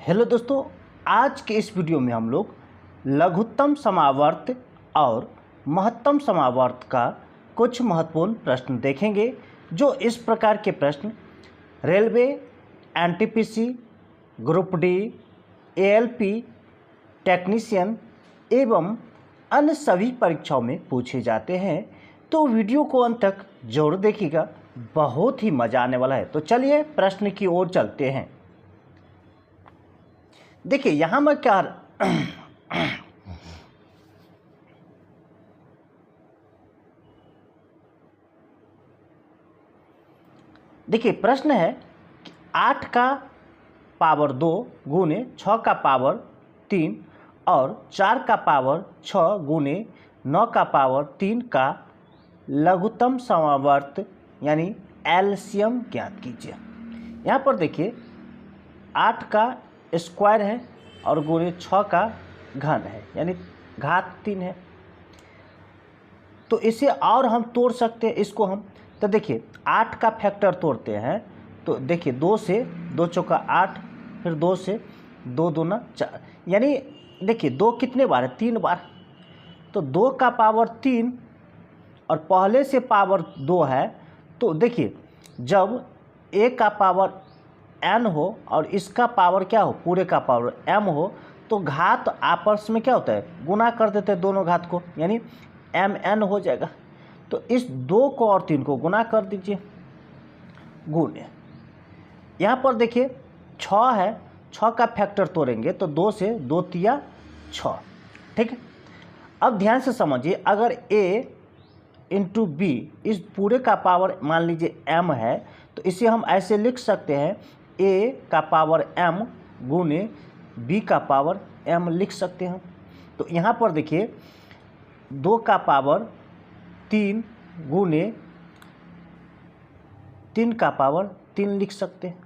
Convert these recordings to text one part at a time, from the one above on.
Hello दोस्तों, आज के इस वीडियो में हम लोग लघुत्तम समावर्त और महत्तम समावर्त का कुछ महत्वपूर्ण प्रश्न देखेंगे। जो इस प्रकार के प्रश्न railway, NTPC, group D, ALP, technician एवं अन्य सभी परीक्षाओं में पूछे जाते हैं। तो वीडियो को अंत तक जरूर देखिएगा, बहुत ही मज़ा आने वाला है। तो चलिए प्रश्न की ओर चलते हैं। देखिए यहाँ मैं क्या देखिए प्रश्न है कि 8 का पावर 2 गुने 6 का पावर 3 और 4 का पावर 6 गुने 9 का पावर 3 का लघुत्तम समावर्त यानी एलसीएम ज्ञात कीजिए। यहाँ पर देखिए 8 का स्क्वायर है और गुणे 6 का घन है यानी घात 3 है। तो इसे और हम तोड़ सकते हैं इसको हम। तो देखिए 8 का फैक्टर तोड़ते हैं तो देखिए 2 से 2 चौका 8, फिर 2 से 2 दूना 4, यानी देखिए 2 कितने बार है, 3 बार। तो 2 का पावर 3 और पहले से पावर 2 है। तो देखिए जब a का पावर n हो और इसका पावर क्या हो, पूरे का पावर m हो, तो घात आपस में क्या होता है, गुना कर देते हैं दोनों घात को, यानी mn हो जाएगा। तो इस 2 को और 3 को गुना कर दीजिए, गुने यहाँ पर देखिए 6 है, 6 का फैक्टर तोड़ेंगे तो 2 से 2 तिया 6, ठीक है। अब ध्यान से समझिए, अगर a इंटू बी इस पूरे का पावर मान लीजिए m है, तो इसे हम ऐसे लिख सकते हैं a का पावर m गुने b का पावर m लिख सकते हैं। तो यहाँ पर देखिए 2 का पावर 3 गुने 3 का पावर 3 लिख सकते हैं,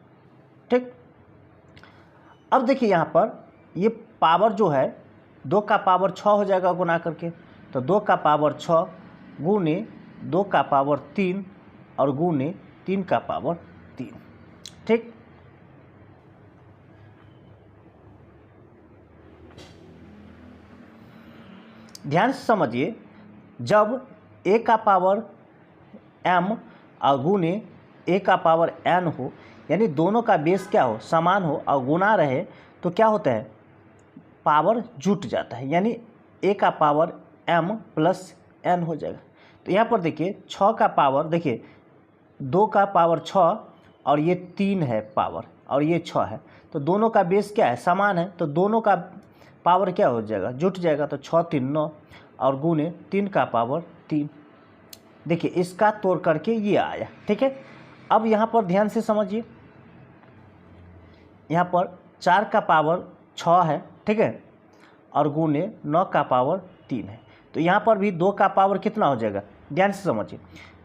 ठीक। अब देखिए यहाँ पर ये पावर जो है 2 का पावर 6 हो जाएगा गुना करके, तो 2 का पावर 6 गुने 2 का पावर 3 और गुने 3 का पावर 3, ठीक। ध्यान से समझिए, जब a का पावर m और गुने a का पावर n हो, यानी दोनों का बेस क्या हो, समान हो और गुना रहे, तो क्या होता है, पावर जुट जाता है, यानी a का पावर m प्लस n हो जाएगा। तो यहाँ पर देखिए 6 का पावर, देखिए 2 का पावर 6 और ये 3 है पावर और ये 6 है, तो दोनों का बेस क्या है, समान है, तो दोनों का पावर क्या हो जाएगा, जुट जाएगा। तो 6 3 9 और गुने 3 का पावर 3, देखिए इसका तोड़ करके ये आया, ठीक है। अब यहाँ पर ध्यान से समझिए, यहाँ पर 4 का पावर 6 है, ठीक है, और गुने 9 का पावर 3 है। तो यहाँ पर भी 2 का पावर कितना हो जाएगा, ध्यान से समझिए।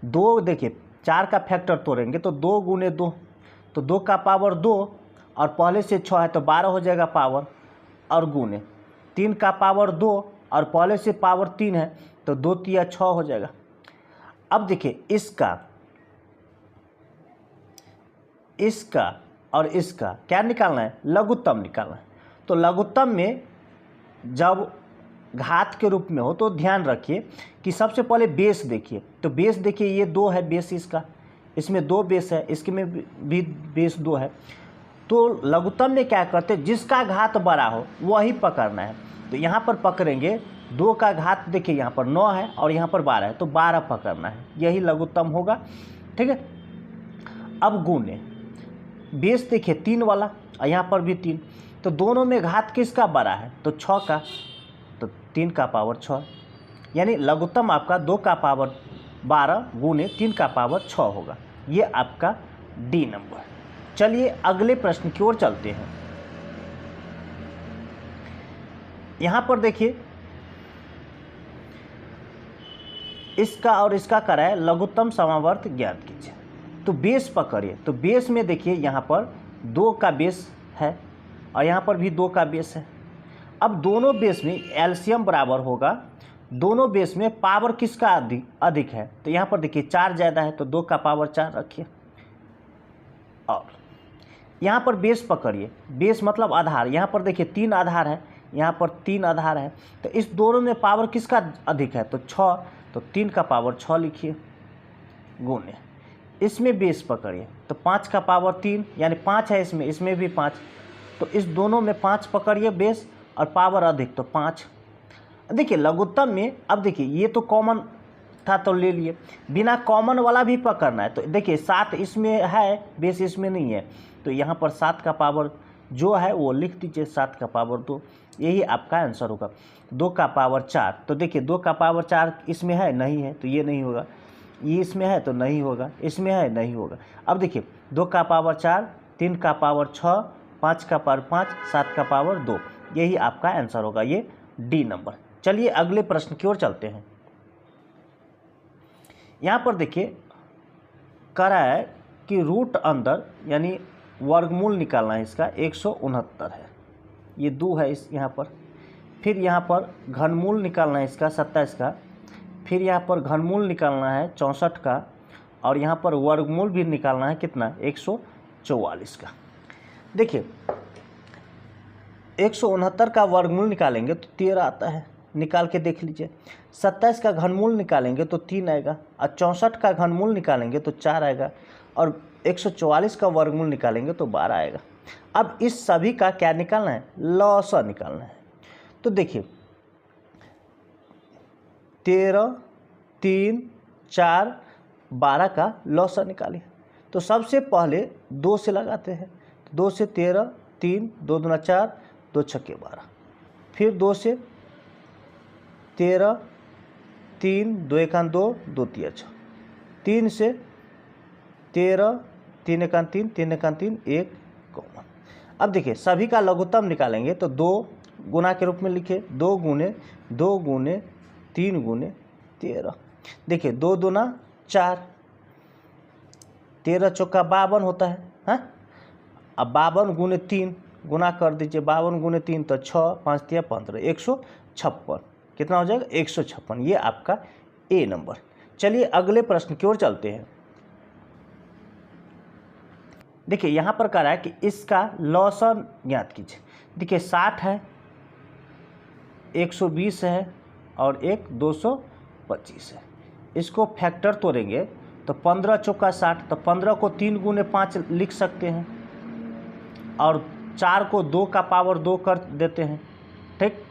2 देखिए 4 का फैक्टर तोड़ेंगे तो 2 गुने 2, तो 2 का पावर 2 और पहले से 6 है तो 12 हो जाएगा पावर, और गुने 3 का पावर 2 और पहले से पावर 3 है तो 2 तिया 6 हो जाएगा। अब देखिए इसका और इसका क्या निकालना है, लघुत्तम निकालना है। तो लघुत्तम में जब घात के रूप में हो तो ध्यान रखिए कि सबसे पहले बेस देखिए। तो बेस देखिए ये 2 है बेस, इसका इसमें 2 बेस है, इसके में भी बेस 2 है। तो लघुत्तम में क्या करते हैं, जिसका घात बड़ा हो वही पकड़ना है। तो यहाँ पर पकड़ेंगे 2 का घात, देखिए यहाँ पर 9 है और यहाँ पर 12 है, तो 12 पकड़ना है, यही लघुत्तम होगा, ठीक है। अब गुने बेस देखिए 3 वाला और यहाँ पर भी 3, तो दोनों में घात किसका बड़ा है, तो 6 का, तो 3 का पावर 6, यानी लघुत्तम आपका 2 का पावर 12 गुने 3 का पावर 6 होगा। ये आपका डी नंबर। चलिए अगले प्रश्न की ओर चलते हैं। यहाँ पर देखिए इसका और इसका कराए लघुत्तम समावर्त ज्ञात कीजिए। तो बेस पकड़िए, तो बेस में देखिए यहाँ पर 2 का बेस है और यहाँ पर भी 2 का बेस है। अब दोनों बेस में एलसीएम बराबर होगा, दोनों बेस में पावर किसका अधिक है, तो यहाँ पर देखिए 4 ज़्यादा है तो 2 का पावर 4 रखिए, और यहाँ पर बेस पकड़िए, बेस मतलब आधार। यहाँ पर देखिए 3 आधार है, यहाँ पर 3 आधार है, तो इस दोनों में पावर किसका अधिक है, तो 6, तो 3 का पावर 6 लिखिए गुने, इसमें बेस पकड़िए तो 5 का पावर 3 यानी 5 है, इसमें भी 5, तो इस दोनों में 5 पकड़िए बेस और पावर अधिक तो 5। देखिए लघुत्तम में अब देखिए ये तो कॉमन था तो ले लिए, बिना कॉमन वाला भी पकड़ना है। तो देखिए 7 इसमें है, बेस इसमें नहीं है, तो यहाँ पर 7 का पावर जो है वो लिख दीजिए, 7 का पावर 2, यही आपका आंसर होगा। 2 का पावर 4, तो देखिए 2 का पावर 4 इसमें है, नहीं है, तो ये नहीं होगा, ये इसमें है तो नहीं होगा, इसमें है नहीं होगा। अब देखिए 2 का पावर 4, 3 का पावर 6, 5 का पावर 5, 7 का पावर 2, यही आपका आंसर होगा, ये डी नंबर। चलिए अगले प्रश्न की ओर चलते हैं। यहाँ पर देखिए कह रहा है कि रूट अंदर यानी वर्गमूल निकालना है इसका, 169 है, ये 2 है इस यहाँ पर, फिर यहाँ पर घनमूल निकालना है इसका 27 का, फिर यहाँ पर घनमूल निकालना है 64 का, और यहाँ पर वर्गमूल भी निकालना है कितना, 144 का। देखिए 169 का वर्गमूल निकालेंगे तो 13 आता है, निकाल के देख लीजिए। 27 का घनमूल निकालेंगे तो 3 आएगा, और 64 का घनमूल निकालेंगे तो 4 आएगा, और 144 का वर्गमूल निकालेंगे तो 12 आएगा। अब इस सभी का क्या निकालना है, लौसा निकालना है। तो देखिए 13, 3, 4, 12 का लौसा निकालिए। तो सबसे पहले 2 से लगाते हैं, 2 से 13, 3, 2 दूना 4, 2 छक्के 12, फिर 2 से 13, 3, 2 एकान 2, 2 तिया 6, 3 से 13, 3 एकान 3, 3 एकान 3, 1 कॉमन। अब देखिए सभी का लघुत्तम निकालेंगे तो 2 गुना के रूप में लिखे, 2 गुने 2 गुने 3 गुने 13। देखिए 2 दूना 4, 13 चौका 52 होता है, हाँ। अब 52 गुने 3 गुना कर दीजिए, 52 गुने 3 तो 6, 5 तिया 15, 156, कितना हो जाएगा, 156, ये आपका ए नंबर। चलिए अगले प्रश्न की ओर चलते हैं। देखिए यहाँ पर कह रहा है कि इसका लॉसन ज्ञात कीजिए। देखिए 60 है, 120 है और एक 225 है। इसको फैक्टर तोड़ेंगे तो 15 चौका 60, तो 15 को 3 गुने 5 लिख सकते हैं, और 4 को 2 का पावर 2 कर देते हैं, ठीक,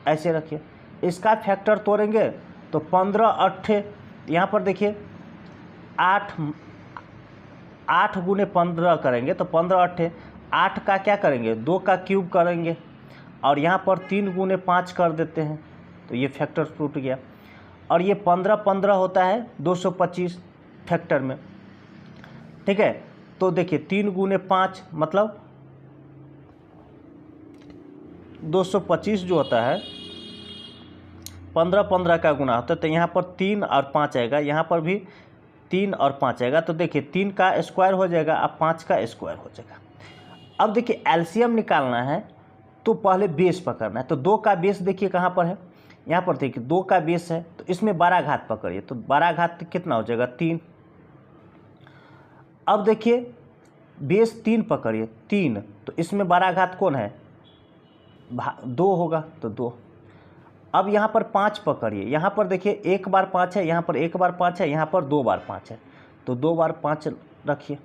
ऐसे रखिए। इसका फैक्टर तोड़ेंगे तो 15 अट्ठे, यहाँ पर देखिए 8 गुने 15 करेंगे तो 15 अट्ठे, 8 का क्या करेंगे, 2 का क्यूब करेंगे, और यहाँ पर 3 गुने 5 कर देते हैं, तो ये फैक्टर टूट गया। और ये 15 होता है 225 फैक्टर में, ठीक है। तो देखिए 3 गुने 5 मतलब 225 जो होता है 15 का गुना होता है, तो यहाँ पर 3 और 5 आएगा, यहाँ पर भी 3 और 5 आएगा, तो देखिए 3 का स्क्वायर हो जाएगा, अब 5 का स्क्वायर हो जाएगा। अब देखिए एलसीएम निकालना है तो पहले बेस पकड़ना है। तो 2 का बेस देखिए कहाँ पर है, यहाँ पर देखिए 2 का बेस है, तो इसमें 12 घात पकड़िए, तो 12 घात कितना हो जाएगा, 3। अब देखिए बेस 3 पकड़िए, 3, तो इसमें 12 घात कौन है, 2 होगा, तो 2। अब यहाँ पर 5 पकड़िए, यहाँ पर देखिए 1 बार 5 है, यहाँ पर 1 बार 5 है, यहाँ पर 2 बार 5 है, तो 2 बार 5 रखिए,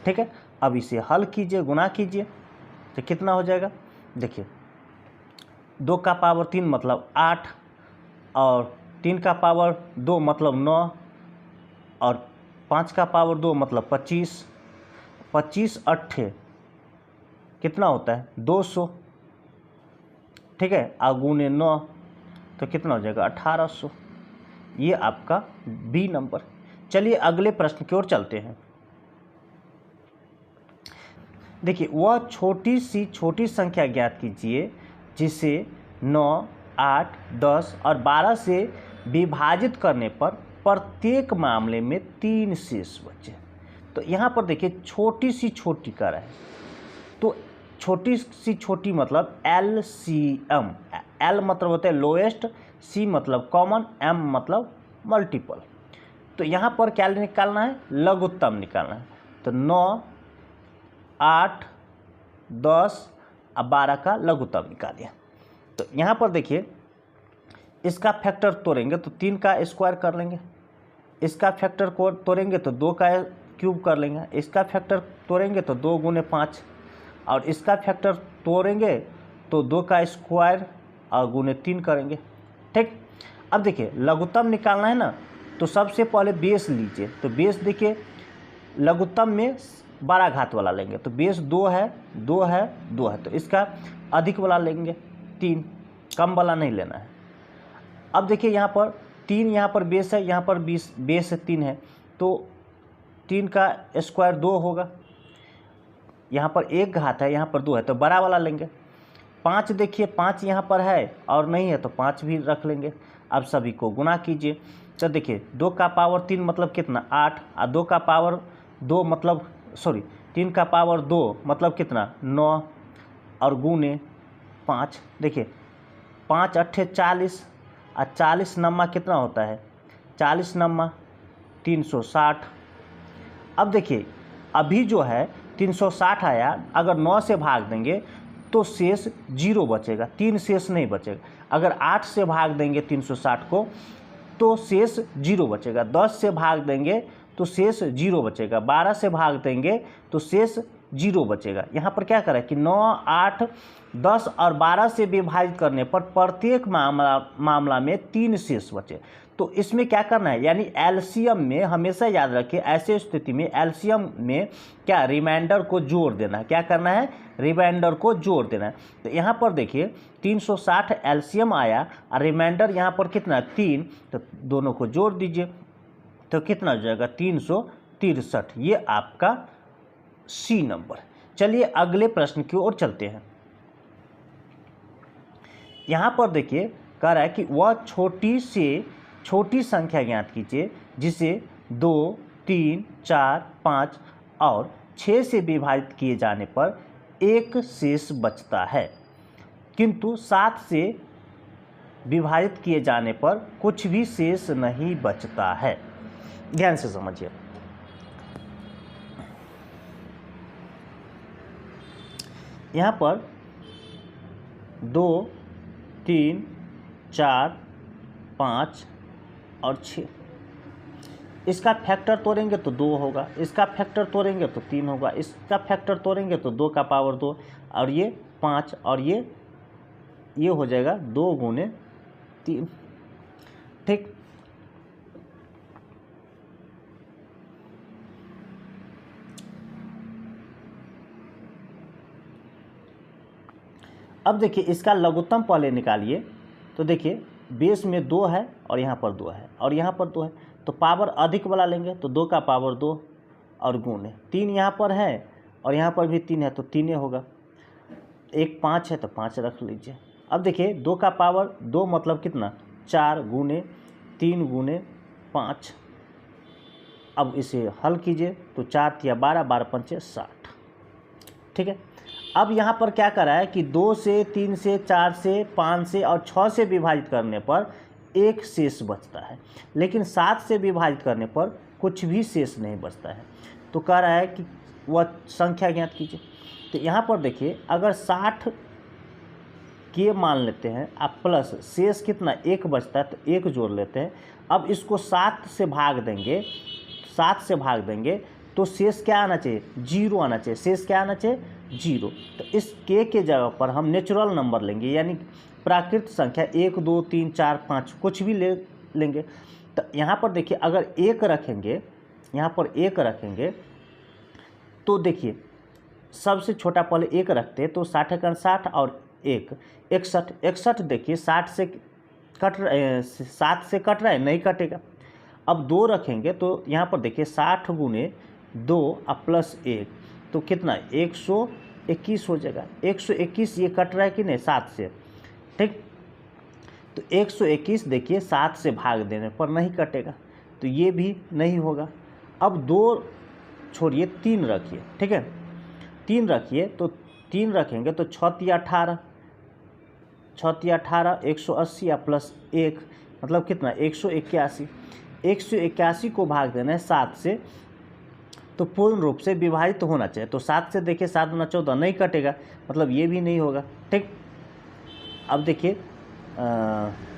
ठीक है। अब इसे हल कीजिए, गुना कीजिए, तो कितना हो जाएगा, देखिए 2 का पावर 3 मतलब 8, और 3 का पावर 2 मतलब 9, और 5 का पावर 2 मतलब 25, 25 अट्ठे कितना होता है, 200, ठीक है, गुने 9 तो कितना हो जाएगा, 1800। ये आपका बी नंबर। चलिए अगले प्रश्न की ओर चलते हैं। देखिए वह छोटी संख्या ज्ञात कीजिए जिसे 9, 8, 10 और 12 से विभाजित करने पर प्रत्येक मामले में 3 शेष बचे। तो यहाँ पर देखिए छोटी कर है, तो छोटी मतलब LCM, L मतलब होता है लोएस्ट, C मतलब कॉमन, M मतलब मल्टीपल। तो यहाँ पर क्या निकालना है, लघुत्तम निकालना है। तो 9, 8, 10 और 12 का लघुत्तम निकालिए। तो यहाँ पर देखिए इसका फैक्टर तोड़ेंगे तो 3 का स्क्वायर कर लेंगे, इसका फैक्टर को तोड़ेंगे तो 2 का क्यूब कर लेंगे, इसका फैक्टर तोड़ेंगे तो 2 गुने 5, और इसका फैक्टर तोड़ेंगे तो 2 का स्क्वायर और गुने 3 करेंगे। ठीक, अब देखिए लघुत्तम निकालना है ना, तो सबसे पहले बेस लीजिए। तो बेस देखिए लघुत्तम में बड़ा घात वाला लेंगे, तो बेस 2 है, 2 है, 2 है, तो इसका अधिक वाला लेंगे 3, कम वाला नहीं लेना है। अब देखिए यहाँ पर 3 यहाँ पर बेस है, यहाँ पर बेस 3 है, तो 3 का स्क्वायर 2 होगा, यहाँ पर 1 घात है, यहाँ पर 2 है, तो बड़ा वाला लेंगे। 5 देखिए 5 यहाँ पर है और नहीं है तो 5 भी रख लेंगे। अब सभी को गुणा कीजिए, तो देखिए 2 का पावर 3 मतलब कितना 8, और 2 का पावर 2 मतलब 3 का पावर 2 मतलब कितना 9, और गुने 5। देखिए 5 अट्ठे 40, और 40 नम्मा कितना होता है, 40 नम्मा 360। अब देखिए अभी जो है 360 आया, अगर 9 से भाग देंगे तो शेष 0 बचेगा, 3 शेष नहीं बचेगा। अगर 8 से भाग देंगे 360 को तो शेष 0 बचेगा, 10 से भाग देंगे तो शेष 0 बचेगा, 12 से भाग देंगे तो शेष 0 बचेगा। यहाँ पर क्या करें कि 9, 8, 10 और 12 से विभाजित करने पर प्रत्येक मामला में 3 शेष बचे। तो इसमें क्या करना है, यानी एलसीएम में हमेशा याद रखिए, ऐसे स्थिति में एलसीएम में क्या रिमाइंडर को जोड़ देना है। क्या करना है, रिमाइंडर को जोड़ देना है। तो यहाँ पर देखिए 360 एलसीएम आया और रिमाइंडर यहाँ पर कितना 3, तो दोनों को जोड़ दीजिए तो कितना हो जाएगा 363। ये आपका सी नंबर। चलिए अगले प्रश्न की ओर चलते हैं। यहाँ पर देखिए कह रहा है कि वह छोटी से छोटी संख्या ज्ञात कीजिए जिसे 2, 3, 4, 5 और 6 से विभाजित किए जाने पर एक शेष बचता है, किंतु 7 से विभाजित किए जाने पर कुछ भी शेष नहीं बचता है। ध्यान से समझिए। यहाँ पर 2, 3, 4, 5 और 6, इसका फैक्टर तोड़ेंगे तो 2 होगा, इसका फैक्टर तोड़ेंगे तो 3 होगा, इसका फैक्टर तोड़ेंगे तो 2 का पावर 2, और ये 5, और ये हो जाएगा 2 गुने 3। ठीक, अब देखिए इसका लघुत्तम पहले निकालिए। तो देखिए बेस में 2 है और यहाँ पर 2 है और यहाँ पर 2 है, तो पावर अधिक वाला लेंगे तो 2 का पावर 2 और गुणे 3 यहाँ पर है और यहाँ पर भी 3 है तो 3 होगा। एक 5 है तो 5 रख लीजिए। अब देखिए 2 का पावर 2 मतलब कितना 4 गुने 3 गुने 5। अब इसे हल कीजिए तो 4 तिया 12, 12 पंचे 60। ठीक है, अब यहाँ पर क्या करा है कि 2 से 3 से 4 से 5 से और 6 से विभाजित करने पर एक शेष बचता है, लेकिन 7 से विभाजित करने पर कुछ भी शेष नहीं बचता है। तो कह रहा है कि वह संख्या ज्ञात कीजिए। तो यहाँ पर देखिए अगर 60 के मान लेते हैं आप, प्लस शेष कितना 1 बचता है तो 1 जोड़ लेते हैं। अब इसको 7 से भाग देंगे, 7 से भाग देंगे तो शेष क्या आना चाहिए 0 आना चाहिए। शेष क्या आना चाहिए 0। तो इस के जगह पर हम नेचुरल नंबर लेंगे, यानी प्राकृत संख्या 1, 2, 3, 4, 5 कुछ भी लेंगे। तो यहाँ पर देखिए अगर 1 रखेंगे, यहाँ पर 1 रखेंगे तो देखिए सबसे छोटा पहले 1 रखते हैं तो 60 का 60 और 1 61। 61 देखिए 60 से कट रहा, 7 से कट रहा है, नहीं कटेगा। अब 2 रखेंगे तो यहाँ पर देखिए 60 गुने 2 और प्लस 1 तो कितना 121 हो जाएगा। 121 ये कट रहा है कि नहीं 7 से। ठीक, तो 121 देखिए 7 से भाग देने पर नहीं कटेगा, तो ये भी नहीं होगा। अब 2 छोड़िए 3 रखिए। ठीक है, 3 रखिए तो 3 रखेंगे तो 6 तिया 18, 6 तिया 18 180 या प्लस 1 मतलब कितना 181। 181 को भाग देना है 7 से तो पूर्ण रूप से विभाजित होना चाहिए। तो 7 से देखिए 7 दूना 14 नहीं कटेगा, मतलब ये भी नहीं होगा। ठीक, अब देखिए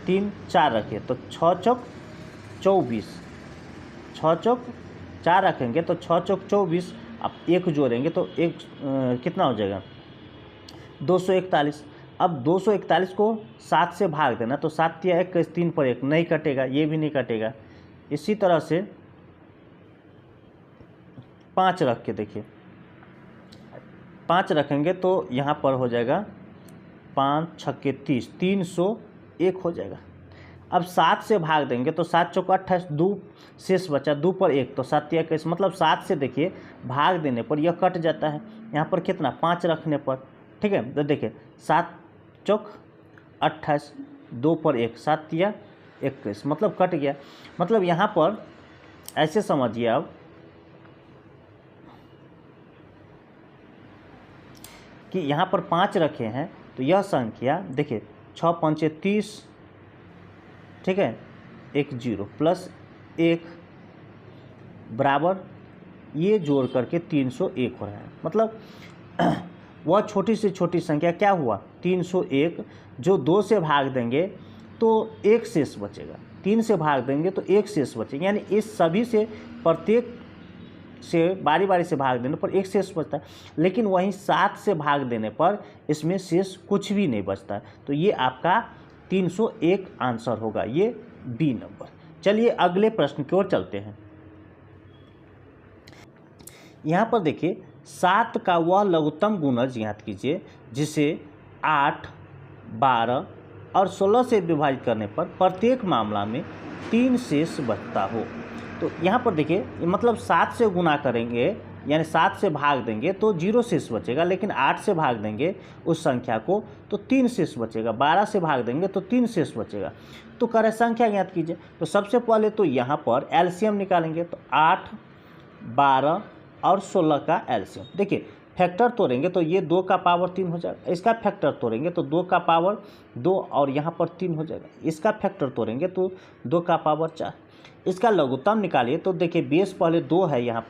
3 4 रखिए तो 6 चौक 24, 6 चौक 4 रखेंगे तो 6 चौक 24, अब 1 जोड़ेंगे तो एक कितना हो जाएगा 241। अब 241 को 7 से भाग देना, तो 7 तिया 1 3 पर 1 नहीं कटेगा, ये भी नहीं कटेगा। इसी तरह से 5 रख के देखिए, 5 रखेंगे तो यहाँ पर हो जाएगा 5 छक्के 30, 301 हो जाएगा। अब 7 से भाग देंगे तो 7 चौक 28, 2 शेष बचा, 2 पर 1 तो 7 तिया 21, मतलब 7 से देखिए भाग देने पर यह कट जाता है। यहाँ पर कितना 5 रखने पर, ठीक है, तो देखिए 7 चौक 28, 2 पर 1, 7 तिया 21, मतलब कट गया। मतलब यहाँ पर ऐसे समझिए अब कि यहाँ पर 5 रखे हैं तो यह संख्या देखिए 6 पंचे 30, ठीक है, 1 0 प्लस 1 बराबर ये जोड़ करके 301 हो रहा है। मतलब वह छोटी से छोटी संख्या क्या हुआ 301, जो 2 से भाग देंगे तो 1 शेष बचेगा, 3 से भाग देंगे तो 1 शेष बचेगा, यानी इस सभी से प्रत्येक से बारी बारी से भाग देने पर 1 शेष बचता है। लेकिन वहीं 7 से भाग देने पर इसमें शेष कुछ भी नहीं बचता है। तो ये आपका 301 आंसर होगा, ये बी नंबर। चलिए अगले प्रश्न की ओर चलते हैं। यहाँ पर देखिए 7 का वह लघुत्तम गुणज ज्ञात कीजिए जिसे 8, 12 और 16 से विभाजित करने पर प्रत्येक मामला में 3 शेष बचता हो। तो यहाँ पर देखिए मतलब 7 से गुना करेंगे यानी 7 से भाग देंगे तो 0 शेष बचेगा, लेकिन 8 से भाग देंगे उस संख्या को तो 3 शेष बचेगा, 12 से भाग देंगे तो 3 शेष बचेगा। तो कह रहे संख्या ज्ञात कीजिए। तो सबसे पहले तो यहाँ पर एलसीएम निकालेंगे, तो 8, 12 और 16 का एलसीएम। देखिए फैक्टर तोड़ेंगे तो ये 2 का पावर 3 हो जाएगा, इसका फैक्टर तोड़ेंगे तो 2 का पावर 2 और यहाँ पर 3 हो जाएगा, इसका फैक्टर तोड़ेंगे तो 2 का पावर 4। इसका लघुत्तम निकालिए तो देखिए बेस पहले 2 है, यहाँ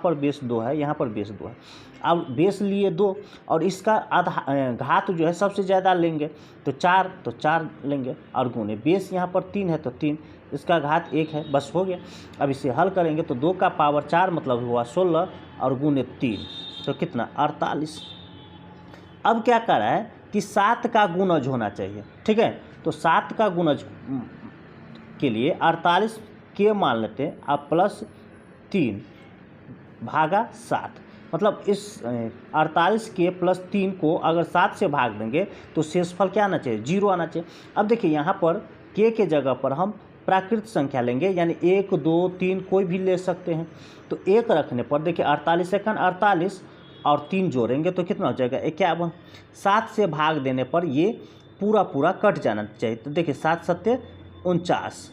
पर बेस 2 है, यहाँ पर बेस 2 है। अब बेस लिए 2 और इसका आधा घात जो है सबसे ज़्यादा लेंगे तो 4 लेंगे और गुने बेस यहाँ पर 3 है तो 3, इसका घात 1 है, बस हो गया। अब इसे हल करेंगे तो 2 का पावर 4 मतलब हुआ 16 और गुने 3 तो कितना 48। अब क्या कर रहा है कि 7 का गुणज होना चाहिए, ठीक है, तो 7 का गुणज के लिए 48 के मान लेते हैं आप प्लस 3 भागा 7, मतलब इस 48 के प्लस 3 को अगर 7 से भाग देंगे तो शेषफल क्या आना चाहिए 0 आना चाहिए। अब देखिए यहाँ पर के जगह पर हम प्राकृत संख्या लेंगे, यानी 1 2 3 कोई भी ले सकते हैं। तो 1 रखने पर देखिए 48 सेकंड 48 और 3 जोड़ेंगे तो कितना हो जाएगा 51। 7 से भाग देने पर ये पूरा कट जाना चाहिए। तो देखिए 7 7 49,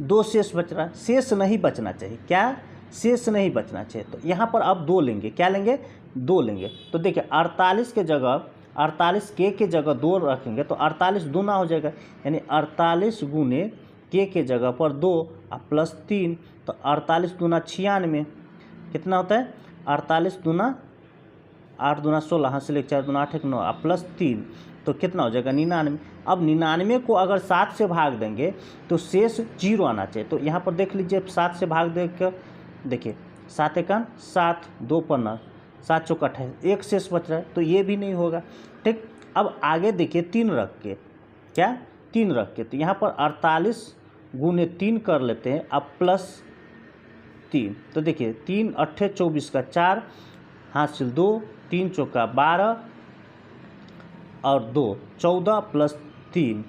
2 शेष बच रहा, शेष नहीं बचना चाहिए, क्या शेष नहीं बचना चाहिए। तो यहाँ पर अब 2 लेंगे, क्या लेंगे 2 लेंगे। तो देखिए 48 के जगह 48 के जगह 2 रखेंगे तो 48 दूना हो जाएगा, यानी 48 गुने के जगह पर 2 और प्लस 3 तो 48 दूना 96, कितना होता है 48 दूना 8 दूना 16, हाँ से 4 दूना 8 1 9 प्लस 3 तो कितना हो जाएगा 99। अब 99 को अगर 7 से भाग देंगे तो शेष 0 आना चाहिए। तो यहाँ पर देख लीजिए 7 से भाग देकर देखिए 7 1 7, 2 पर 9, 7 चौक 28, 1 शेष बच रहा है तो ये भी नहीं होगा। ठीक, अब आगे देखिए 3 रख के, क्या 3 रख के, तो यहाँ पर 48 गुने 3 कर लेते हैं, अब प्लस 3 तो देखिए 3 8 24 का 4 हासिल 2, 3 चौका 12 और 2 14 प्लस 3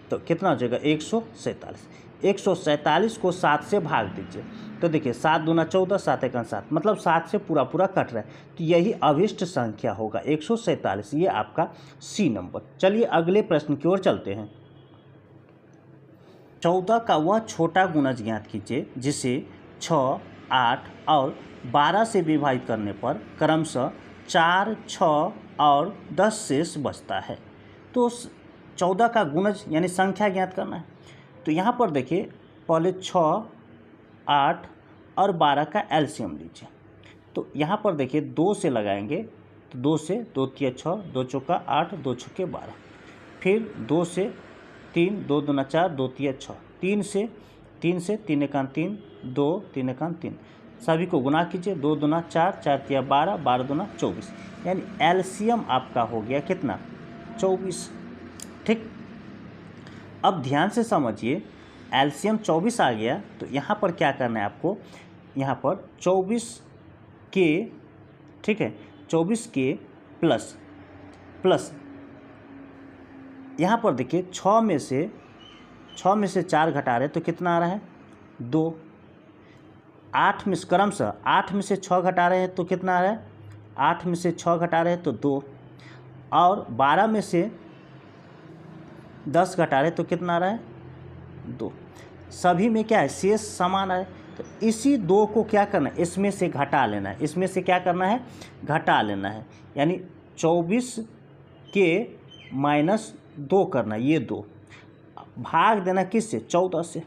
तो कितना हो जाएगा 147। 147 को 7 से भाग दीजिए तो देखिए 7 दूना 14, 7 1 7, मतलब 7 से पूरा कट रहा है। तो यही अभिष्ट संख्या होगा 147, ये आपका सी नंबर। चलिए अगले प्रश्न की ओर चलते हैं। 14 का वह छोटा गुणज ज्ञात कीजिए जिसे 6, 8 और 12 से विभाजित करने पर क्रमशः 4, 6 और 10 शेष बचता है। तो 14 का गुणज यानी संख्या ज्ञात करना है। तो यहाँ पर देखिए पहले 6, 8 और 12 का एलसीएम लीजिए। तो यहाँ पर देखिए 2 से लगाएंगे तो 2 से 2 तिया 6, 2 चौका 8, 2 छक्के 12, फिर 2 से 3, 2 दूना 4, 2 तिया 6, 3 से 3 एकान 3, 2 3 एकान 3, सभी को गुना कीजिए, 2 दूना 4, 4 तिया 12, 12 दूना 24, यानी एलसीएम आपका हो गया कितना 24। ठीक, अब ध्यान से समझिए, एलसीएम 24 आ गया तो यहाँ पर क्या करना है आपको, यहाँ पर 24 के, ठीक है, 24 के प्लस यहाँ पर देखिए 6 में से 4 घटा रहे तो कितना आ रहा है 2, 8 में क्रमशः 8 में से 6 घटा रहे हैं तो कितना आ रहा है 8 में से 6 घटा रहे हैं तो 2, और 12 में से 10 घटा रहे तो कितना आ रहा है 2। सभी में क्या है शेष समान है, तो इसी 2 को क्या करना है इसमें से घटा लेना है, इसमें से क्या करना है घटा लेना है, यानी 24 के -2 करना है, ये 2 भाग देना किससे 14 से।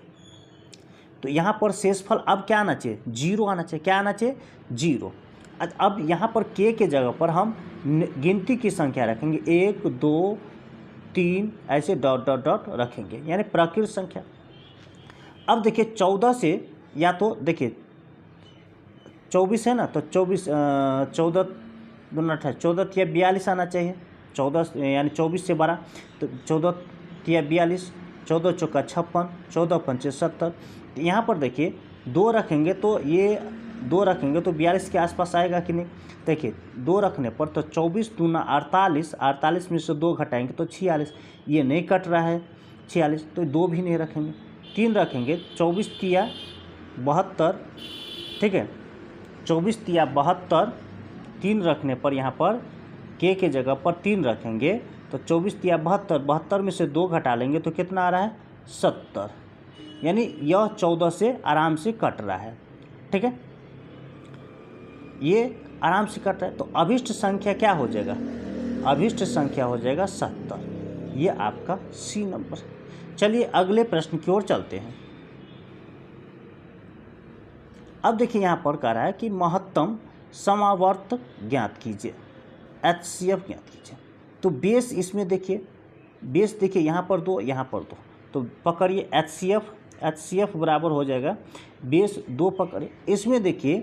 तो यहाँ पर शेषफल अब क्या आना चाहिए 0 आना चाहिए, क्या आना चाहिए 0। अब यहाँ पर के जगह पर हम गिनती की संख्या रखेंगे 1 2 3 ऐसे डॉट डॉट डॉट रखेंगे, यानी प्रकृत संख्या। अब देखिए 14 से, या तो देखिए 24 है ना, तो 14 दूना 14 या 42 आना चाहिए, 14 यानी 24 से 12 तो 14 या 42, 14 चौका 56, 14 पंचे 70। तो यहाँ पर देखिए 2 रखेंगे तो ये 2 रखेंगे तो 42 के आसपास आएगा कि नहीं। देखिए 2 रखने पर तो 24 दूना 48, 48 में से 2 घटाएंगे तो 46, ये नहीं कट रहा है 46, तो 2 भी नहीं रखेंगे, 3 रखेंगे, 24 तिया 72, ठीक है, 24 तिया 72, 3 रखने पर यहाँ पर के जगह पर 3 रखेंगे तो 24 तिया 72, 72 में से 2 घटा लेंगे तो कितना आ रहा है 70, यानी यह 14 से आराम से कट रहा है। ठीक है, ये आराम से कट रहा है, तो अभिष्ट संख्या क्या हो जाएगा, अभिष्ट संख्या हो जाएगा 70, ये आपका सी नंबर। चलिए अगले प्रश्न की ओर चलते हैं। अब देखिए यहाँ पर कह रहा है कि महत्तम समावर्त ज्ञात कीजिए, HCF ज्ञात कीजिए। तो बेस इसमें देखिए, बेस देखिए यहाँ पर 2, यहाँ पर 2, तो पकड़िए HCF बराबर हो जाएगा बेस 2 पकड़िए। इसमें देखिए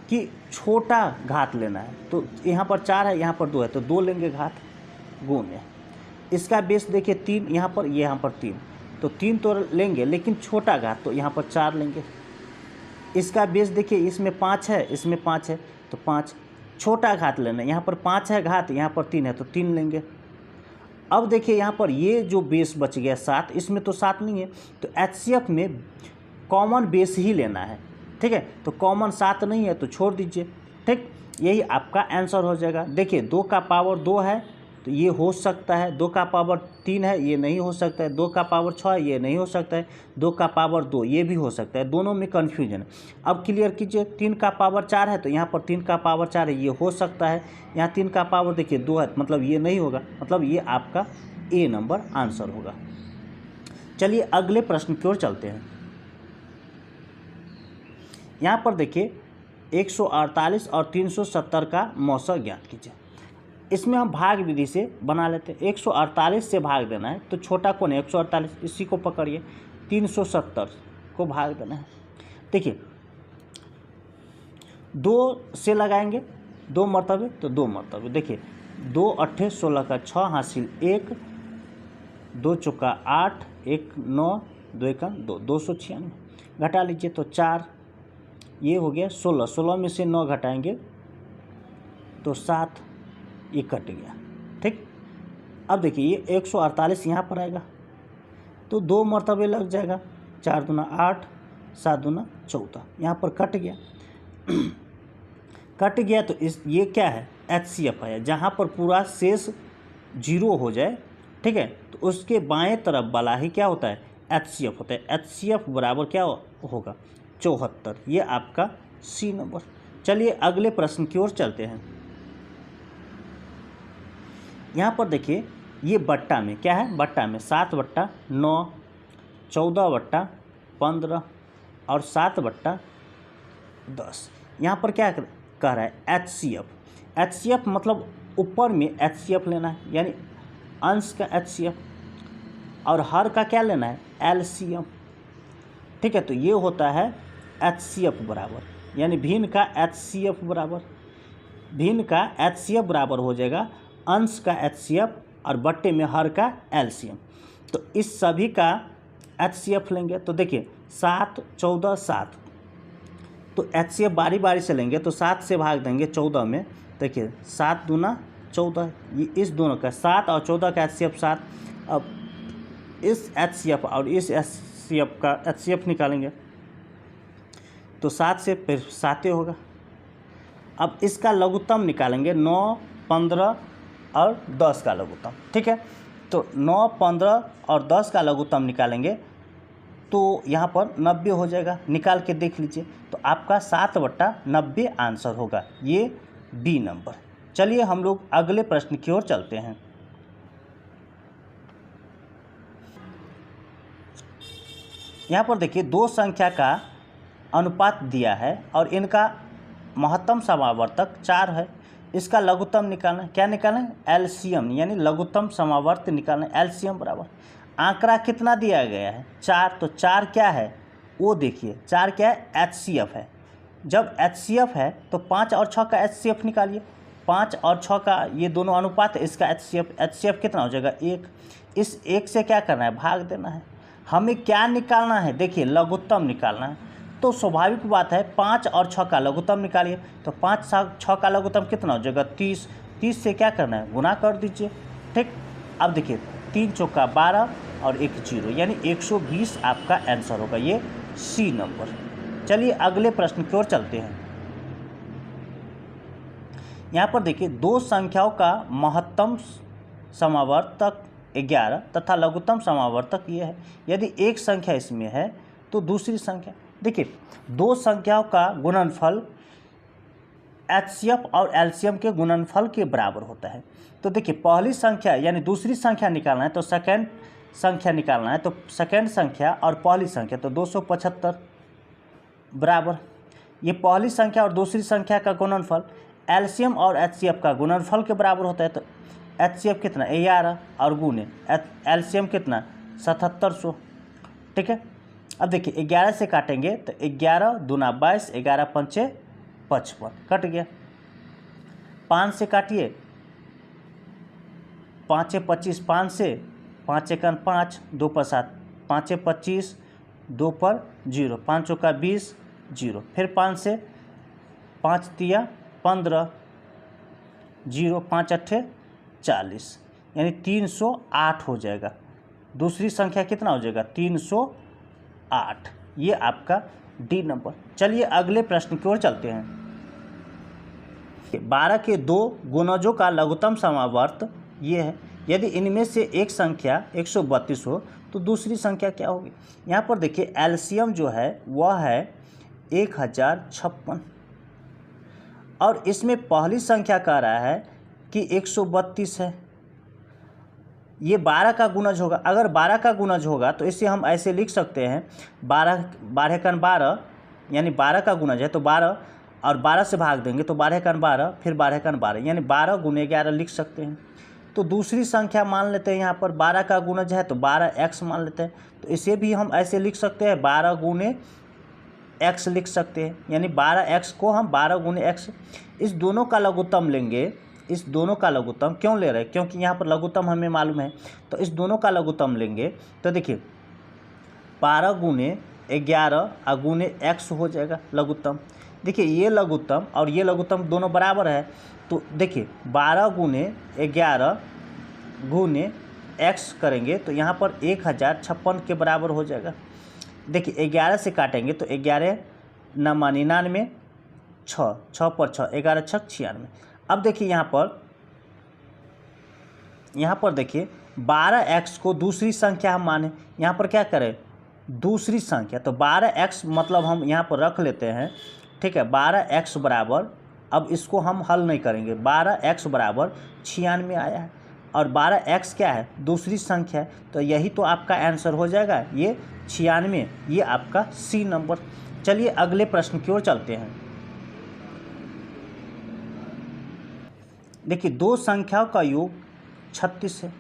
कि छोटा घात लेना है, तो यहाँ पर 4 है, यहाँ पर 2 है, तो 2 लेंगे घात गुणे। इसका बेस देखिए 3, यहाँ पर 3, तो 3 तो लेंगे, लेकिन छोटा घात तो यहाँ पर 4 लेंगे। इसका बेस देखिए इसमें 5 है, इसमें 5 है, तो 5 छोटा घात लेना है, यहाँ पर 5 है घात, यहाँ पर 3 है, तो 3 लेंगे। अब देखिए यहाँ पर ये जो बेस बच गया 7, इसमें तो 7 नहीं है, तो HCF में कॉमन बेस ही लेना है। ठीक है, तो कॉमन 7 नहीं है तो छोड़ दीजिए। ठीक, यही आपका आंसर हो जाएगा। देखिए 2 का पावर 2 है तो ये हो सकता है, 2 का पावर 3 है ये नहीं हो सकता है, 2 का पावर 6 है ये नहीं हो सकता है, 2 का पावर 2 ये भी हो सकता है, दोनों में कन्फ्यूजन है। अब क्लियर कीजिए, 3 का पावर 4 है तो यहाँ पर 3 का पावर 4 है, ये हो सकता है। यहाँ 3 का पावर देखिए 2 है, मतलब ये नहीं होगा, मतलब ये आपका ए नंबर आंसर होगा। चलिए अगले प्रश्न की ओर चलते हैं। यहाँ पर देखिए 148 और 370 का मौसा ज्ञात कीजिए। इसमें हम भाग विधि से बना लेते हैं। 148 से भाग देना है तो छोटा कौन है 148, इसी को पकड़िए, 370 को भाग देना है। देखिए 2 से लगाएंगे 2 मरतबे तो 2 मरतबे, देखिए 2 8 16 का 6 हासिल 1, 2 चौका 8, 1 9, 2 1 2, 296 घटा लीजिए तो 4, ये हो गया 16, 16 में से 9 घटाएंगे तो 7, ये कट गया। ठीक, अब देखिए ये 148 यहाँ पर आएगा तो 2 मरतबे लग जाएगा, 4 दूना 8, 7 दूना 14, यहाँ पर कट गया। कट गया तो ये क्या है HCF है, जहाँ पर पूरा शेष 0 हो जाए, ठीक है, तो उसके बाएं तरफ वाला ही क्या होता है HCF होता है। HCF बराबर क्या होगा 74, ये आपका सी नंबर। चलिए अगले प्रश्न की ओर चलते हैं। यहाँ पर देखिए ये बट्टा में क्या है, बट्टा में 7/9, 14/15 और 7/15 10। यहाँ पर क्या कह रहा है, HCF। HCF मतलब ऊपर में HCF लेना है, यानी अंश का HCF, और हर का क्या लेना है, LCM। ठीक है, तो ये होता है HCF बराबर, यानी भिन्न का HCF बराबर, भिन्न का HCF बराबर हो जाएगा अंश का HCF और बट्टे में हर का LCM। तो इस सभी का HCF लेंगे तो देखिए 7, 14, 7, तो HCF बारी बारी से लेंगे तो 7 से भाग देंगे 14 में, देखिए 7 दूना 14, ये इस दोनों का 7 और 14 का HCF 7। अब इस HCF और इस HCF का HCF निकालेंगे तो 7 से फिर 7 होगा। अब इसका लघुत्तम निकालेंगे, 9, 15 और 10 का लघुत्तम। ठीक है, तो 9, 15 और 10 का लघुत्तम निकालेंगे तो यहाँ पर 90 हो जाएगा। निकाल के देख लीजिए, तो आपका 7/90 आंसर होगा, ये बी नंबर। चलिए हम लोग अगले प्रश्न की ओर चलते हैं। यहाँ पर देखिए दो संख्या का अनुपात दिया है और इनका महत्तम समावर्तक 4 है। इसका लघुत्तम निकालना है, क्या निकालना है, LCM, यानी लघुत्तम समावर्त निकालना है। LCM बराबर आंकड़ा कितना दिया गया है, 4, तो 4 क्या है वो देखिए, 4 क्या है, HCF है। जब HCF है तो 5 और 6 का HCF निकालिए, 5 और 6 का ये दोनों अनुपात है, इसका HCF कितना हो जाएगा, 1। इस 1 से क्या करना है, भाग देना है। हमें क्या निकालना है, देखिए लघुत्तम निकालना है, तो स्वाभाविक बात है 5 और 6 का लघुत्तम निकालिए, तो 5, 6 का लघुत्तम कितना हो जाएगा, 30। 30 से क्या करना है, गुना कर दीजिए। ठीक, अब देखिए 3 चौका 12 और 1 0, यानी 120 आपका आंसर होगा, ये सी नंबर। चलिए अगले प्रश्न की ओर चलते हैं। यहाँ पर देखिए दो संख्याओं का महत्तम समावर्तक 11 तथा लघुत्तम समावर्तक ये है। यदि एक संख्या इसमें है तो दूसरी संख्या, देखिए दो संख्याओं का गुणनफल HCF और LCM के गुणनफल के बराबर होता है। तो देखिए पहली संख्या यानी दूसरी संख्या निकालना है तो सेकंड संख्या निकालना है, तो सेकंड संख्या और पहली संख्या तो 275 बराबर, ये पहली संख्या और दूसरी संख्या का गुणनफल LCM और HCF का गुणनफल के बराबर होता है। तो HCF कितना, 11 और गुणे LCM कितना, 7700। ठीक है, अब देखिए 11 से काटेंगे तो 11 दूना 22, 11 पंचे 55, कट गया। 5 से काटिए, 5 25, 5 से 5 एकन 5, 2 पर 7, 5 25, 2 पर 0, 5 चौका 20, 0, फिर 5 से 5 तिया 15, 0, 5 अट्ठे 40, यानी 308 हो जाएगा। दूसरी संख्या कितना हो जाएगा, 308, ये आपका डी नंबर। चलिए अगले प्रश्न की ओर चलते हैं। 12 के दो गुणजों का लघुत्तम समावर्त ये है। यदि इनमें से एक संख्या 132 हो तो दूसरी संख्या क्या होगी। यहाँ पर देखिए LCM जो है वह है 1056 और इसमें पहली संख्या कह रहा है कि 132 है। ये 12 का गुणज होगा। अगर 12 का गुणज होगा तो इसे हम ऐसे लिख सकते हैं, 12 एकन 12, यानी 12 का गुणज है तो 12 और 12 से भाग देंगे तो 12 एकन 12, फिर 12 एकन 12, यानी 12 गुणे 11 लिख सकते हैं। तो दूसरी संख्या मान लेते हैं, यहाँ पर 12 का गुणज है तो 12x मान लेते हैं, तो इसे भी हम ऐसे लिख सकते हैं, 12 गुणे x लिख सकते हैं, यानी 12x को हम 12 गुणे x। इस दोनों का लघुत्तम लेंगे, इस दोनों का लघुत्तम क्यों ले रहे हैं, क्योंकि यहाँ पर लघुत्तम हमें मालूम है, तो इस दोनों का लघुत्तम लेंगे तो देखिए 12 गुणे 11 गुणे x हो जाएगा लघुत्तम। देखिए ये लघुत्तम और ये लघुत्तम दोनों बराबर है, तो देखिए 12 गुणे 11 गुणे x करेंगे तो यहाँ पर 1056 के बराबर हो जाएगा। देखिए 11 से काटेंगे तो 11 9 99, 6 पर 6, 11 6 96। अब देखिए यहाँ पर देखिए 12x को दूसरी संख्या हम माने, यहाँ पर क्या करें, दूसरी संख्या, तो 12x मतलब हम यहाँ पर रख लेते हैं। ठीक है, 12x बराबर, अब इसको हम हल नहीं करेंगे, 12x बराबर 96 आया है और 12x क्या है, दूसरी संख्या है, तो यही तो आपका आंसर हो जाएगा, ये 96, ये आपका सी नंबर। चलिए अगले प्रश्न की ओर चलते हैं। देखिए दो संख्याओं का योग 36 है,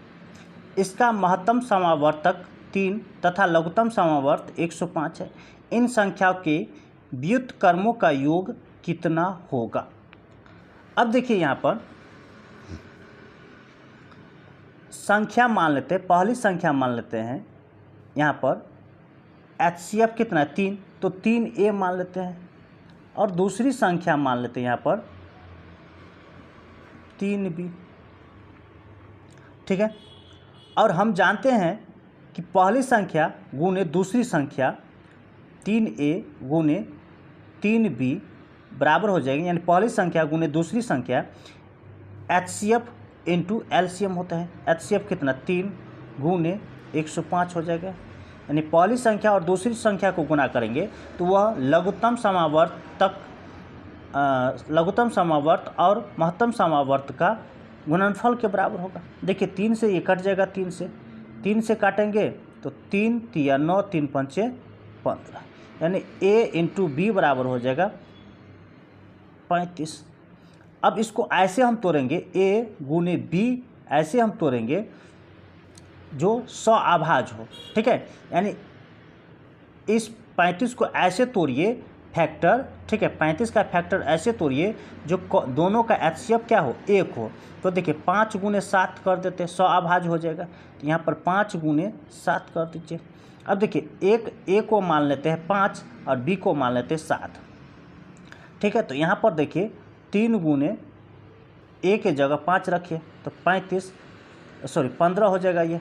इसका महत्तम समावर्तक 3 तथा लघुत्तम समावर्त 105 है। इन संख्याओं के व्युत्क्रमों का योग कितना होगा। अब देखिए यहाँ पर संख्या मान लेते हैं, पहली संख्या मान लेते हैं यहाँ पर HCF कितना है 3, तो 3A मान लेते हैं, और दूसरी संख्या मान लेते हैं यहाँ पर 3B, ठीक है। और हम जानते हैं कि पहली संख्या गुने दूसरी संख्या 3A गुने 3B बराबर हो जाएगी, यानी पहली संख्या गुने दूसरी संख्या HCF इंटू LCM होता है। HCF कितना 3 गुने 105 हो जाएगा, यानी पहली संख्या और दूसरी संख्या को गुना करेंगे तो वह लघुत्तम समावर्त और महत्तम समावर्त का गुणनफल के बराबर होगा। देखिए 3 से ये कट जाएगा, 3 से काटेंगे तो 3 तिया 9, 3 पंचे 15, यानी A इंटू B बराबर हो जाएगा 35। अब इसको ऐसे हम तोड़ेंगे, A गुने B ऐसे हम तोड़ेंगे जो 100 आभाज हो, ठीक है। यानी इस 35 को ऐसे तोड़िए फैक्टर, ठीक है, 35 का फैक्टर ऐसे तोड़िए जो दोनों का HCF क्या हो 1 हो। तो देखिए 5 गुने 7 कर देते, 100 आभाज हो जाएगा, तो यहाँ पर 5 गुने 7 कर दीजिए। अब देखिए एक A को मान लेते हैं 5 और B को मान लेते हैं 7, ठीक है। तो यहाँ पर देखिए 3 गुने A के जगह 5 रखिए तो 15 हो जाएगा ये,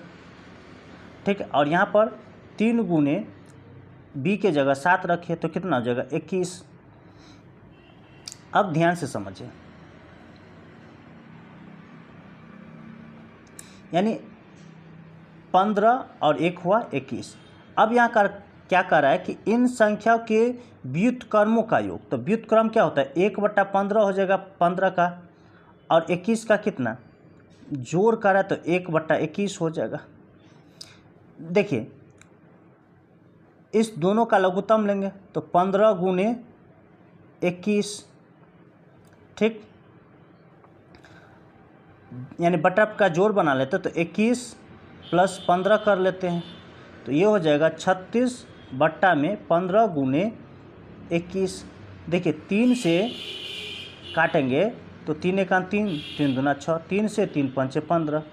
ठीक है। और यहाँ पर 3 गुने B के जगह 7 रखिए तो कितना हो जाएगा 21। अब ध्यान से समझिए, यानी 15 और 1 हुआ 21। अब यहाँ क्या कर रहा है कि इन संख्या के व्युत्क्रमों का योग, तो व्युत्क्रम क्या होता है 1/15 हो जाएगा 15 का, और 21 का कितना जोड़ कर रहा है तो 1/21 हो जाएगा। देखिए इस दोनों का लघुत्तम लेंगे तो 15 गुने 21, ठीक, यानी बटा का जोड़ बना लेते तो 21 प्लस 15 कर लेते हैं, तो ये हो जाएगा 36 बट्टा में 15 गुने 21। देखिए 3 से काटेंगे तो 3 एकान 3, 3 दूना 6, 3 से 3 पंचे 15,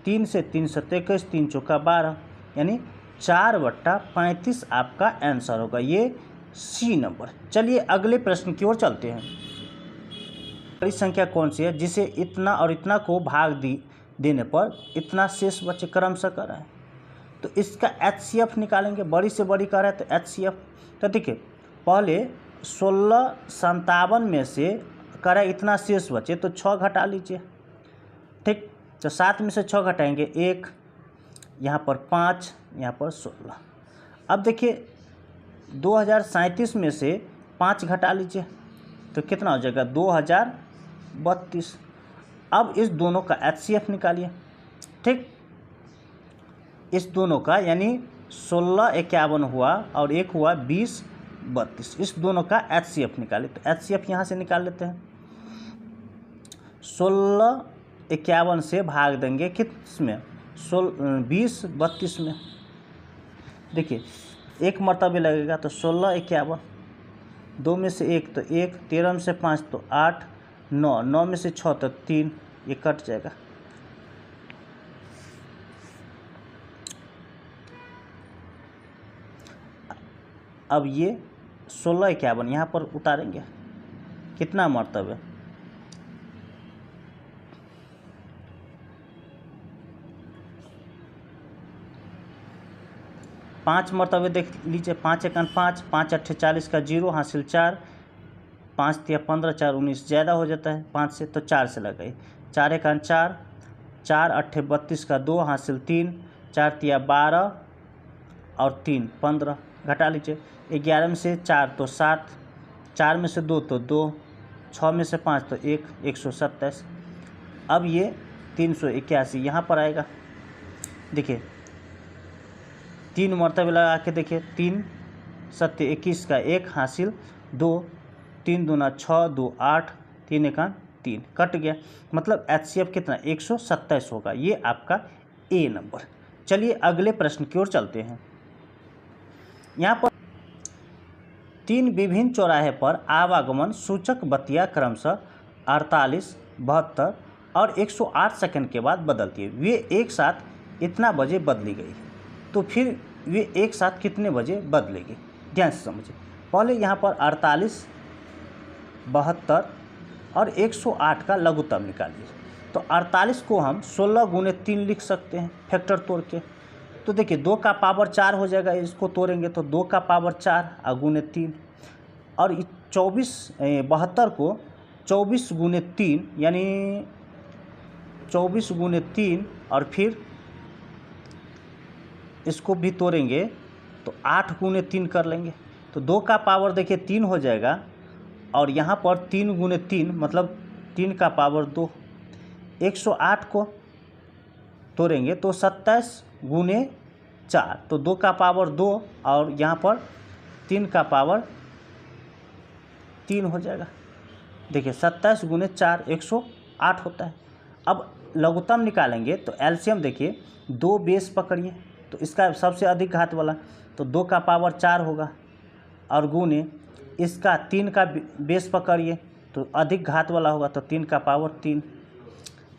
3 से 3 सत्ते 21, 3 चौका 12, यानी 4/35 आपका आंसर होगा, ये C नंबर। चलिए अगले प्रश्न की ओर चलते हैं। बड़ी संख्या कौन सी है जिसे इतना और इतना को भाग देने पर इतना शेष बचे क्रमशः कर रहा है। तो इसका HCF निकालेंगे, बड़ी से बड़ी कर रहा है तो HCF। तो देखिए पहले 1657 में से कर है इतना शेष बचे तो 6 घटा लीजिए, ठीक। तो 7 में से 6 घटाएंगे 1, यहाँ पर 5, यहाँ पर 16। अब देखिए 2037 में से 5 घटा लीजिए तो कितना हो जाएगा 2032। अब इस दोनों का HCF निकालिए, ठीक, इस दोनों का, यानी 1651 हुआ और एक हुआ 2032, इस दोनों का HCF निकालिए। तो HCF यहाँ से निकाल लेते हैं, 1651 से भाग देंगे किस में 2032 में। देखिए एक मरतबे लगेगा तो 1651, 2 में से 1 तो 1, 13 में से 5 तो 8, 9 में से 6 तो 3, ये कट जाएगा। अब ये 1651 यहाँ पर उतारेंगे, कितना मरतबे 5 मरतबे देख लीजिए, 5 एकान 5, 5 अट्ठे 40 का 0 हासिल 4, 5 तिया 15, 4 19, ज़्यादा हो जाता है 5 से तो 4 से लगाइए, 4 एकान 4, 4 अट्ठे 32 का 2 हासिल 3, 4 तिया 12 और 3 15, घटा लीजिए, 11 में से 4 तो 7, 4 में से 2 तो 2, 6 में से 5 तो 1, 127। अब ये 381 यहाँ पर आएगा। देखिए 3 मरतबे लगा के देखिए, 3 सत्ते 21 का 1 हासिल 2, 3 दूना 6, 2 8, 3 एकान 3 कट गया, मतलब HCF कितना 127 होगा। ये आपका ए नंबर। चलिए अगले प्रश्न की ओर चलते हैं। यहाँ पर 3 विभिन्न चौराहे पर आवागमन सूचक बत्तियाँ क्रमशः 48, 72 और 108 सेकंड के बाद बदलती है। वे एक साथ इतना बजे बदली गई है, तो फिर वे एक साथ कितने बजे बदलेगी? ध्यान से समझिए। पहले यहाँ पर 48, 72 और 108 का लघुत्तम निकालिए। तो 48 को हम 16 गुने 3 लिख सकते हैं फैक्टर तोड़ के। तो देखिए 2 का पावर 4 हो जाएगा, इसको तोड़ेंगे तो 2 का पावर 4 और गुने 3। और 72 को 24 गुने 3 यानी 24 गुने 3 और फिर इसको भी तोड़ेंगे तो 8 गुने 3 कर लेंगे। तो 2 का पावर देखिए 3 हो जाएगा और यहाँ पर 3 गुने 3 मतलब 3 का पावर 2। 108 को तोड़ेंगे तो 27 गुने 4, तो 2 का पावर 2 और यहाँ पर 3 का पावर 3 हो जाएगा। देखिए 27 गुने 4 108 होता है। अब लघुत्तम निकालेंगे तो एलसीएम देखिए 2 बेस पकड़िए तो इसका सबसे अधिक घात वाला तो 2 का पावर 4 होगा और गुने इसका 3 का बेस पकड़िए तो अधिक घात वाला होगा तो 3 का पावर 3।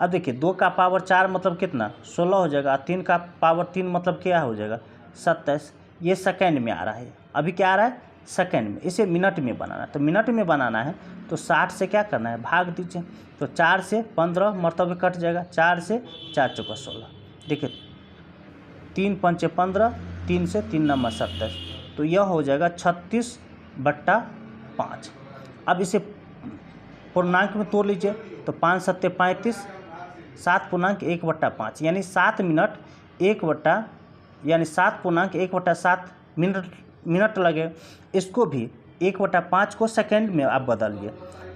अब देखिए 2 का पावर 4 मतलब कितना 16 हो जाएगा, 3 का पावर 3 मतलब क्या हो जाएगा 27। ये सेकंड में आ रहा है, अभी क्या आ रहा है सेकंड में। इसे मिनट में बनाना है, तो मिनट में बनाना है तो 60 से क्या करना है भाग दीजिए। तो 4 से 15 मरतबे कट जाएगा, 4 से 4 चौका 16। देखिए 3 पंचे 15, 3 से 3 नंबर 27, तो यह हो जाएगा 36/5। अब इसे पूर्णांक में तोड़ लीजिए तो 5 सत्ते 35, 7 पूर्णांक 1/5 यानी 7 मिनट 7 मिनट लगे। इसको भी 1/5 को सेकंड में आप बदलिए,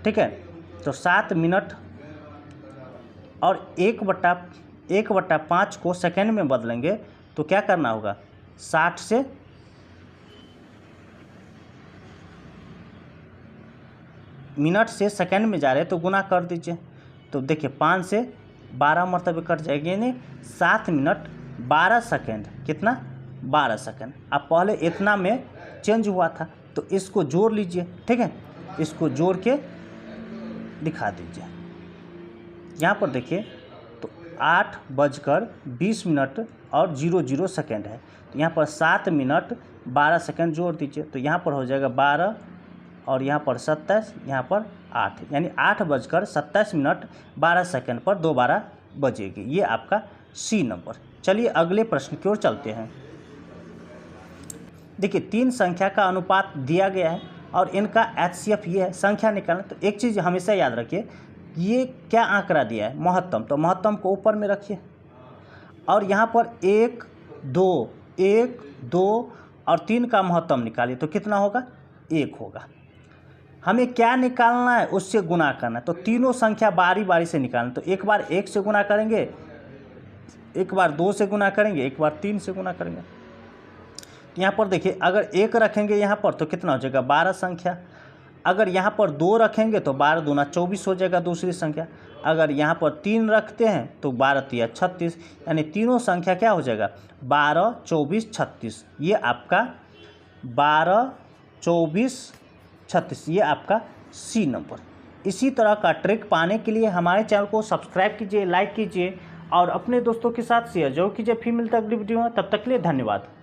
ठीक है। तो 7 मिनट और 1/5 को सेकंड में बदलेंगे तो क्या करना होगा 60 से मिनट से सेकंड में जा रहे हैं तो गुना कर दीजिए। तो देखिए 5 से 12 मरतबे कट जाएगी यानी 7 मिनट 12 सेकंड, कितना 12 सेकंड। अब पहले इतना में चेंज हुआ था तो इसको जोड़ लीजिए, ठीक है। इसको जोड़ के दिखा दीजिए। यहाँ पर देखिए तो 8:20 और 00 सेकंड है, तो यहाँ पर 7 मिनट 12 सेकंड जोड़ दीजिए तो यहाँ पर हो जाएगा 12 और यहाँ पर 27, यहाँ पर 8 यानी 8:27 12 सेकंड पर दोबारा बजेगी। ये आपका सी नंबर। चलिए अगले प्रश्न की ओर चलते हैं। देखिए 3 संख्या का अनुपात दिया गया है और इनका HCF ये है, संख्या निकालना। तो एक चीज़ हमेशा याद रखिए, ये क्या आंकड़ा दिया है महत्तम, तो महत्तम को ऊपर में रखिए और यहाँ पर 1 2 और 3 का महत्तम निकालिए तो कितना होगा 1 होगा। हमें क्या निकालना है उससे गुना करना है, तो तीनों संख्या बारी बारी से निकालना। तो एक बार 1 से गुना करेंगे, एक बार 2 से गुना करेंगे, एक बार 3 से गुना करेंगे। यहाँ पर देखिए अगर 1 रखेंगे यहाँ पर तो कितना हो जाएगा 12 संख्या। अगर यहाँ पर 2 रखेंगे तो 12 दूना 24 हो जाएगा दूसरी संख्या। अगर यहाँ पर 3 रखते हैं तो 12 तिया 36 यानी तीनों संख्या क्या हो जाएगा 12 24 36। ये आपका 12 24 36 ये आपका सी नंबर। इसी तरह का ट्रिक पाने के लिए हमारे चैनल को सब्सक्राइब कीजिए, लाइक कीजिए और अपने दोस्तों के साथ शेयर जरूर कीजिए। फिर मिलता है अगली वीडियो में, तब तक के लिए धन्यवाद।